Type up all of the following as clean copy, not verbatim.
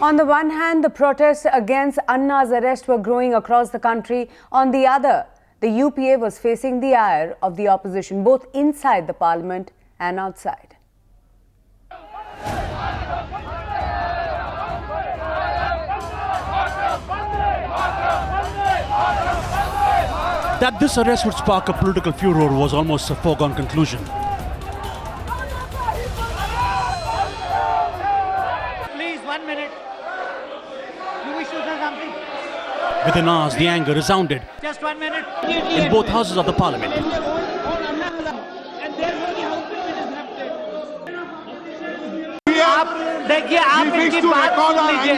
On the one hand, the protests against Anna's arrest were growing across the country. On the other, the UPA was facing the ire of the opposition, both inside the parliament and outside. That this arrest would spark a political furor was almost a foregone conclusion. Please, 1 minute. You wish to say something? Within hours, the anger resounded Just 1 minute. in both houses of the parliament. आप देखिए, आप इनकी बात सुन लीजिए।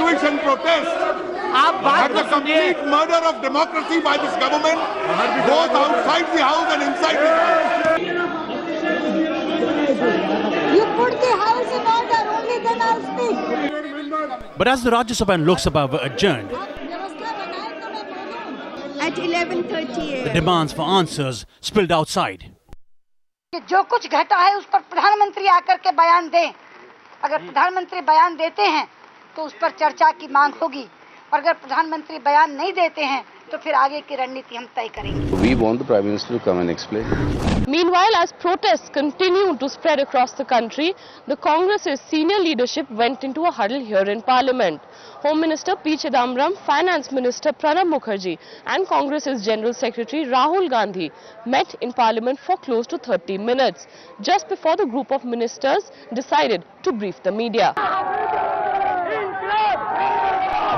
आप बात the complete murder of democracy by this government, both outside the house and inside the house. You put the house in order, only then I'll speak. But as the Rajya Sabha and Lok Sabha were adjourned, At 11:30 the demands for answers spilled outside. जो कुछ घटा है उस पर प्रधानमंत्री आकर के बयान दें। अगर प्रधानमंत्री बयान देते हैं तो उस पर चर्चा की मांग होगी, और अगर प्रधानमंत्री बयान नहीं देते हैं तो फिर आगे की रणनीति हम तय करेंगे। We want the Prime Minister to come and explain. Meanwhile, as protests continue to spread across the country, the Congress's senior leadership went into a huddle here in Parliament. Home Minister P. Chidambaram, Finance Minister Pranab Mukherjee and Congress's General Secretary Rahul Gandhi met in Parliament for close to 30 minutes, just before the group of ministers decided to brief the media.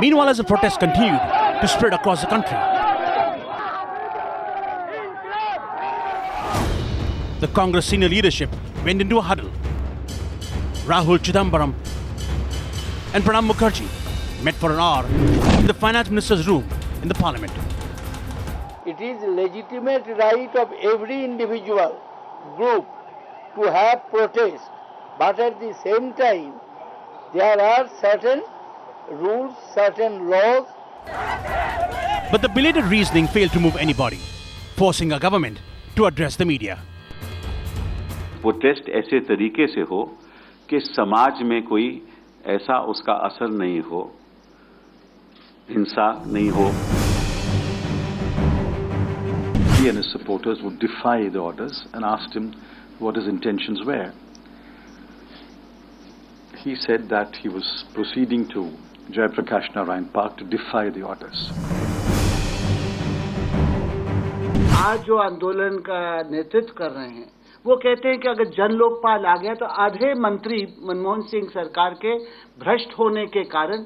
Meanwhile, as the protests continued to spread across the country, the Congress senior leadership went into a huddle. Rahul Chidambaram and Pranab Mukherjee met for an hour in the finance minister's room in the parliament. It is legitimate right of every individual group to have protest, but at the same time there are certain rules, certain laws. But the belated reasoning failed to move anybody, forcing our government to address the media. Protest ऐसे तरीके से हो कि समाज में कोई ऐसा उसका असर नहीं हो, हिंसा नहीं हो. He and his supporters would defy the orders and asked him what his intentions were. He said that he was proceeding to Jayaprakash Narayan Park to defy the orders. आज जो आंदोलन का नेतृत्व कर रहे हैं वो कहते हैं कि अगर जन लोकपाल आ गया तो आधे मंत्री मनमोहन सिंह सरकार के भ्रष्ट होने के कारण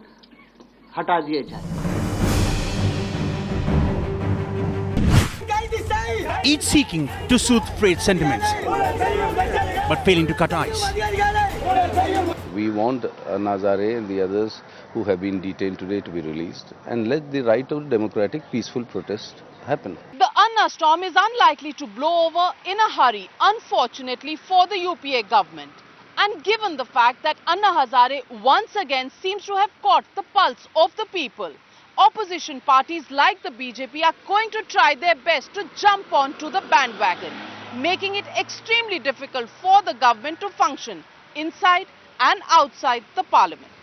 हटा दिए जाए. Each seeking to soothe frayed sentiments, but failing to cut ice. We want Anna Hazare and the others who have been detained today to be released and let the right of democratic peaceful protest happen. The Anna storm is unlikely to blow over in a hurry, unfortunately for the UPA government. And given the fact that Anna Hazare once again seems to have caught the pulse of the people, opposition parties like the BJP are going to try their best to jump onto the bandwagon, making it extremely difficult for the government to function inside and outside the parliament.